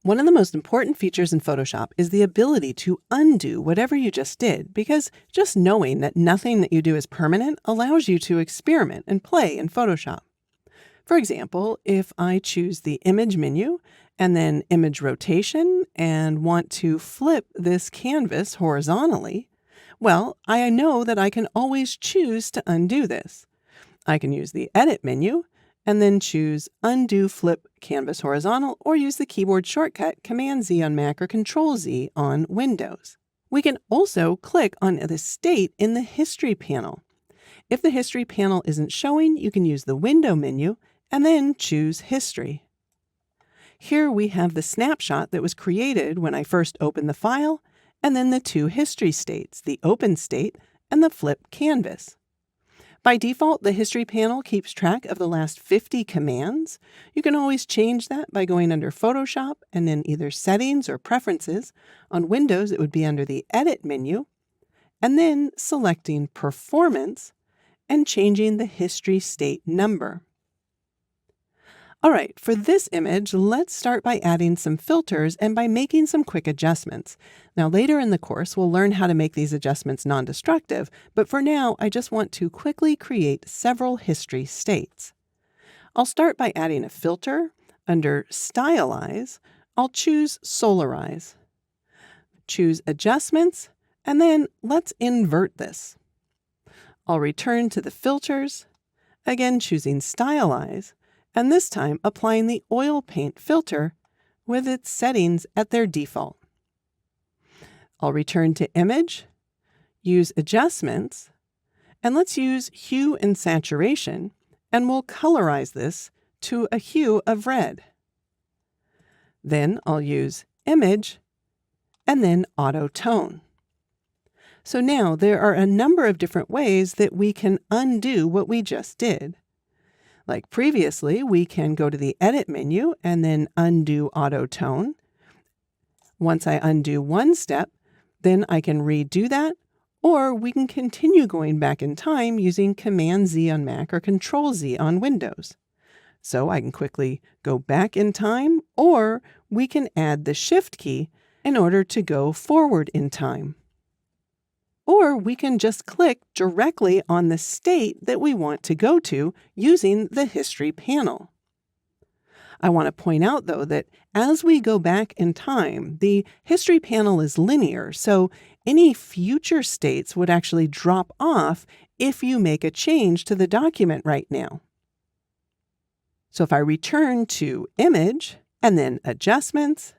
One of the most important features in Photoshop is the ability to undo whatever you just did, because just knowing that nothing that you do is permanent allows you to experiment and play in Photoshop. For example, if I choose the Image menu and then Image Rotation and want to flip this canvas horizontally, well, I know that I can always choose to undo this. I can use the Edit menu and then choose Undo Flip Canvas Horizontal, or use the keyboard shortcut Command-Z on Mac or Control-Z on Windows. We can also click on the state in the History panel. If the History panel isn't showing, you can use the Window menu and then choose History. Here we have the snapshot that was created when I first opened the file, and then the two history states, the Open state and the Flip canvas. By default, the History panel keeps track of the last 50 commands. You can always change that by going under Photoshop and then either Settings or Preferences. On Windows, it would be under the Edit menu, and then selecting Performance and changing the history state number. All right, for this image, let's start by adding some filters and by making some quick adjustments. Now, later in the course, we'll learn how to make these adjustments non-destructive, but for now, I just want to quickly create several history states. I'll start by adding a filter. Under Stylize, I'll choose Solarize. Choose Adjustments, and then let's invert this. I'll return to the filters, again choosing Stylize, and this time applying the oil paint filter with its settings at their default. I'll return to Image, use Adjustments, and let's use Hue and Saturation, and we'll colorize this to a hue of red. Then I'll use Image, and then Auto Tone. So now there are a number of different ways that we can undo what we just did. Like previously, we can go to the Edit menu and then undo Auto Tone. Once I undo one step, then I can redo that, or we can continue going back in time using Command-Z on Mac or Control-Z on Windows. So I can quickly go back in time, or we can add the Shift key in order to go forward in time. Or we can just click directly on the state that we want to go to using the History panel. I want to point out, though, that as we go back in time, the History panel is linear, so any future states would actually drop off if you make a change to the document right now. So if I return to Image and then Adjustments,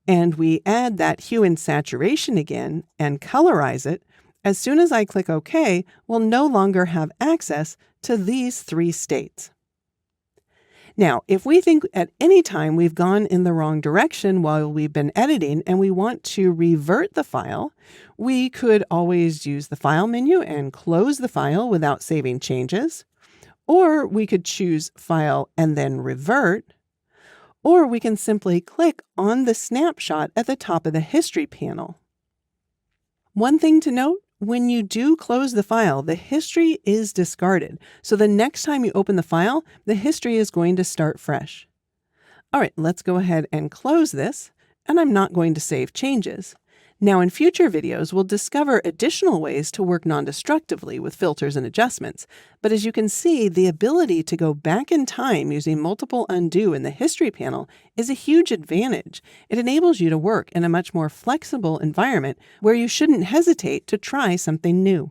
and we add that hue and saturation again and colorize it, as soon as I click OK, we'll no longer have access to these three states. Now, if we think at any time we've gone in the wrong direction while we've been editing and we want to revert the file, we could always use the File menu and close the file without saving changes. Or we could choose File and then Revert. Or we can simply click on the snapshot at the top of the History panel. One thing to note, when you do close the file, the history is discarded. So the next time you open the file, the history is going to start fresh. All right, let's go ahead and close this, and I'm not going to save changes. Now, in future videos, we'll discover additional ways to work non-destructively with filters and adjustments. But as you can see, the ability to go back in time using multiple undo in the History panel is a huge advantage. It enables you to work in a much more flexible environment where you shouldn't hesitate to try something new.